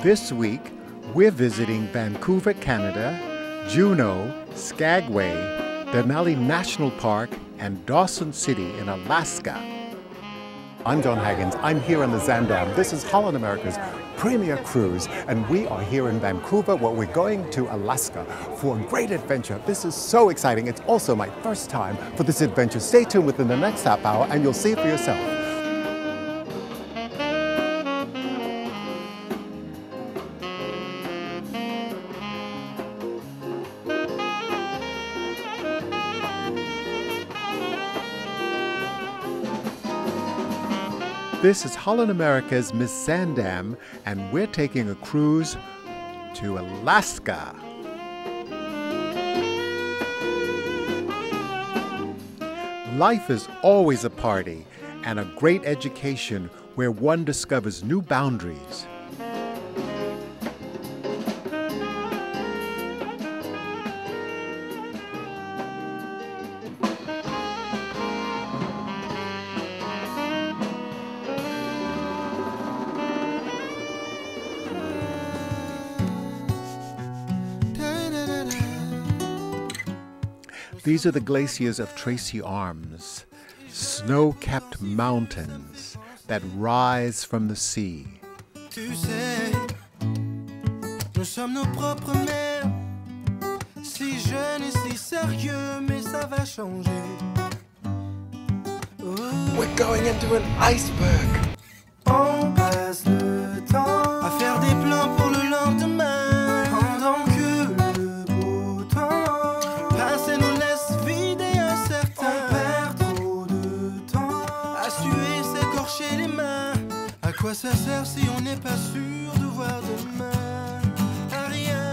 This week, we're visiting Vancouver, Canada, Juneau, Skagway, Denali National Park, and Dawson City in Alaska. I'm Jon Haggins. I'm here on the Zaandam. This is Holland America's premier cruise, and we are here in Vancouver, where we're going to Alaska for a great adventure. This is so exciting. It's also my first time for this adventure. Stay tuned within the next half hour, and you'll see it for yourself. This is Holland America's Miss Zaandam, and we're taking a cruise to Alaska. Life is always a party and a great education where one discovers new boundaries. These are the glaciers of Tracy Arms, snow-capped mountains that rise from the sea. Tu sais, nous sommes nos propres mères, si jeunes et si sérieux, mais ça va changer. Oh. We're going into an iceberg. On passe le temps à faire des plans pour le lendemain, pendant que le beau temps passe et nous laisse vides et incertains. On perd trop de temps à suer, s'écorcher les mains. À quoi ça sert si on n'est pas sûr de voir demain? À rien.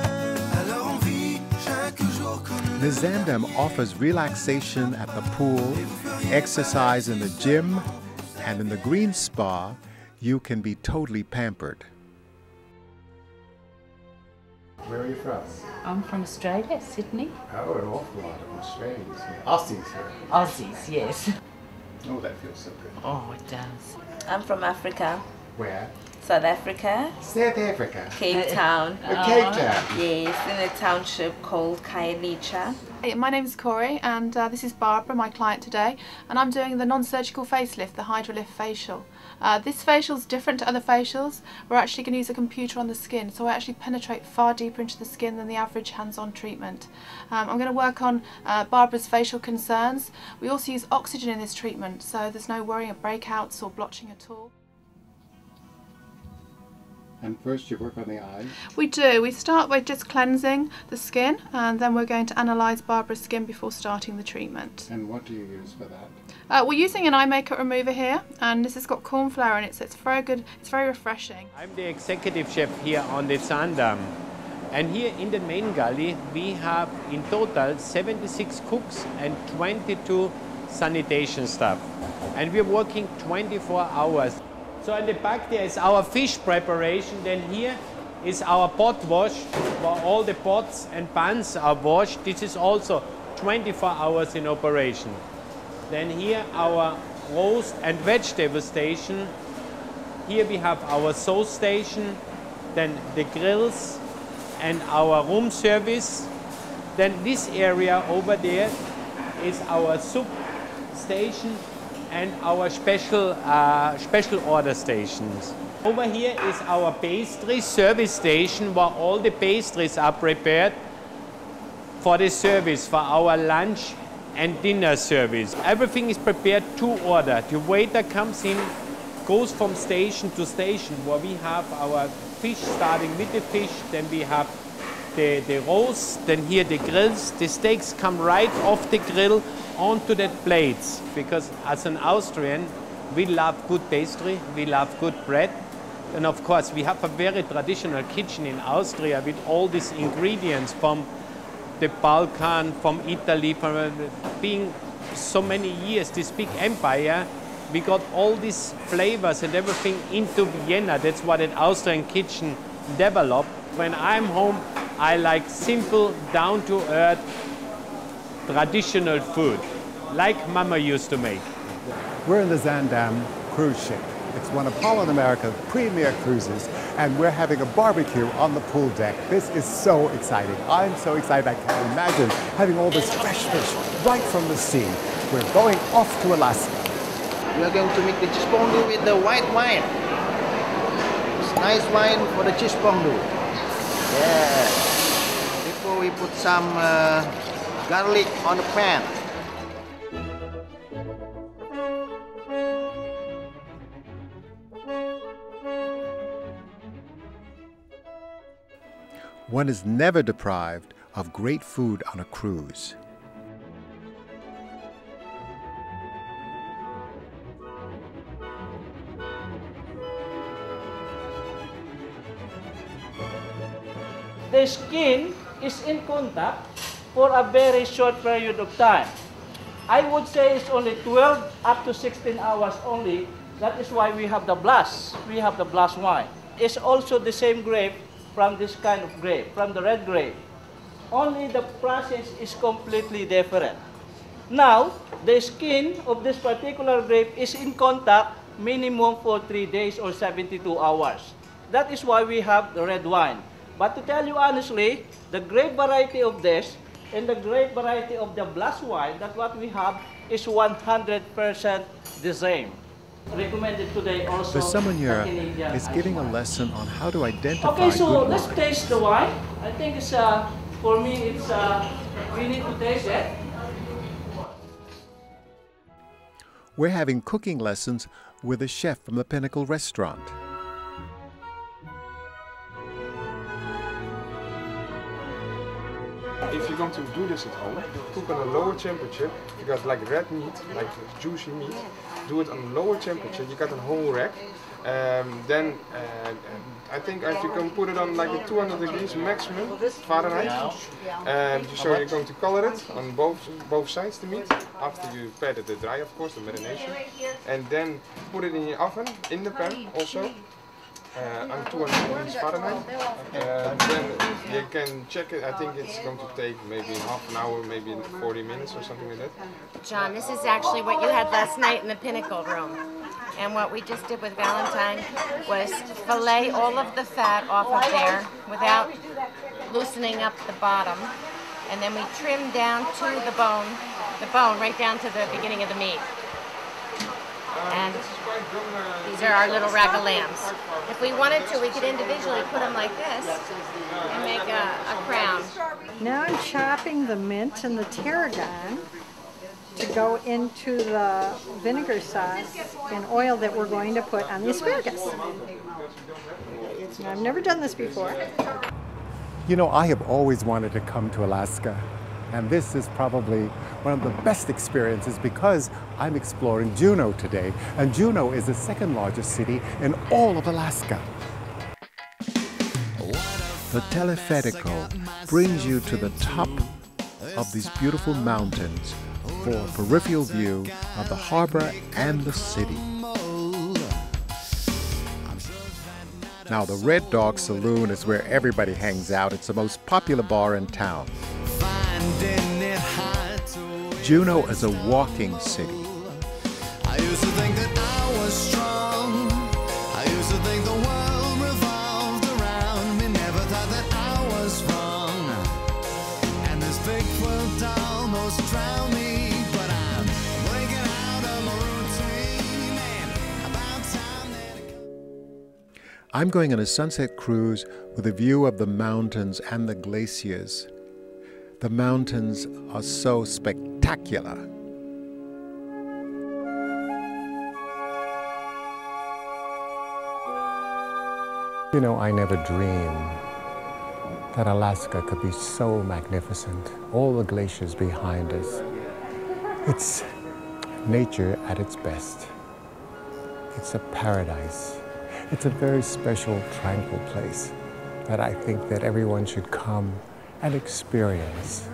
Alors on vit chaque jour comme The Zaandam offers relaxation at the pool, exercise in the gym, and in the green spa, you can be totally pampered. Where are you from? I'm from Australia, Sydney. Oh, an awful lot of Australians here. Aussies here. Aussies, yes. Oh, that feels so good. Oh, it does. I'm from Africa, Where? South Africa, South Africa. Cape Town. Cape Town. Yes, in a township called Khayelitsha. Hey, my name is Corey, and this is Barbara, my client today, and I'm doing the non-surgical facelift, the Hydrolift facial. This facial is different to other facials. We're actually going to use a computer on the skin, so I actually penetrate far deeper into the skin than the average hands-on treatment. I'm going to work on Barbara's facial concerns. We also use oxygen in this treatment, so there's no worrying of breakouts or blotching at all. And first you work on the eyes? We do. We start by just cleansing the skin, and then we're going to analyse Barbara's skin before starting the treatment. And what do you use for that? We're using an eye makeup remover here, and this has got corn flour in it, so it's very good, it's very refreshing. I'm the executive chef here on the Zaandam. And here in the main galley we have in total 76 cooks and 22 sanitation staff. And we're working 24 hours. So in the back there is our fish preparation. Then here is our pot wash, where all the pots and pans are washed. This is also 24 hours in operation. Then here our roast and vegetable station. Here we have our sauce station, then the grills and our room service. Then this area over there is our soup station and our special order stations. Over here is our pastry service station, where all the pastries are prepared for the service, for our lunch and dinner service. Everything is prepared to order. The waiter comes in, goes from station to station, where we have our fish, starting with the fish, then we have the roast, then here the grills. The steaks come right off the grill onto the plates, because as an Austrian we love good pastry, we love good bread, and of course we have a very traditional kitchen in Austria with all these ingredients from the Balkan, from Italy, from being so many years this big empire. We got all these flavors and everything into Vienna. That's what an Austrian kitchen developed. When I'm home, I like simple, down-to-earth, traditional food, like Mama used to make. We're in the Zaandam cruise ship. It's one of Holland America's premier cruises. and we're having a barbecue on the pool deck. This is so exciting. I'm so excited I can't imagine having all this fresh fish right from the sea. We're going off to Alaska. We are going to make the cheese fondue with the white wine. It's nice wine for the cheese fondue. Yeah. Before we put some garlic on the pan. One is never deprived of great food on a cruise. The skin is in contact for a very short period of time. I would say it's only 12 up to 16 hours only. That is why we have the blast. We have the blast wine. It's also the same grape from this kind of grape, from the red grape. Only the process is completely different. Now, the skin of this particular grape is in contact minimum for 3 days or 72 hours. That is why we have the red wine. But to tell you honestly, the grape variety of this and the grape variety of the blast wine, that what we have is 100% the same. Recommended today also. The sommelier is giving a lesson on how to identify okay, so good let's wine. taste the wine. I think it's, for me, it's, we need to taste it. We're having cooking lessons with a chef from the Pinnacle restaurant. If you're going to do this at home, cook on a lower temperature. You got like red meat, like juicy meat. Do it on a lower temperature. You got a whole rack. Then I think if you can put it on like 200 degrees maximum Fahrenheit. So you're going to color it on both sides the meat after you pat it dry, of course, the marination, and then put it in your oven in the pan also. On 200 degrees Fahrenheit. Then you can check it. I think it's going to take maybe half an hour, maybe 40 minutes or something like that. John, this is actually what you had last night in the Pinnacle room. And what we just did with Valentine was fillet all of the fat off of there without loosening up the bottom. And then we trimmed down to the bone right down to the beginning of the meat. And these are our little rack of lambs. If we wanted to, we could individually put them like this and make a crown. Now I'm chopping the mint and the tarragon to go into the vinegar sauce and oil that we're going to put on the asparagus. I've never done this before. You know, I have always wanted to come to Alaska, and this is probably one of the best experiences because I'm exploring Juneau today, and Juneau is the second largest city in all of Alaska. The Teleférico brings you to the top of these beautiful mountains for a peripheral view of the harbor and the city. Now, the Red Dog Saloon is where everybody hangs out. It's the most popular bar in town. Juneau is a walking city. I used to think that I was strong. I used to think the world revolved around me. Never thought that I was wrong. And this big world almost drowned me. But I'm breaking out of my routine. And about time that it... I'm going on a sunset cruise with a view of the mountains and the glaciers. The mountains are so spectacular. You know, I never dreamed that Alaska could be so magnificent. All the glaciers behind us. It's nature at its best. It's a paradise. It's a very special, tranquil place that I think that everyone should come and experience.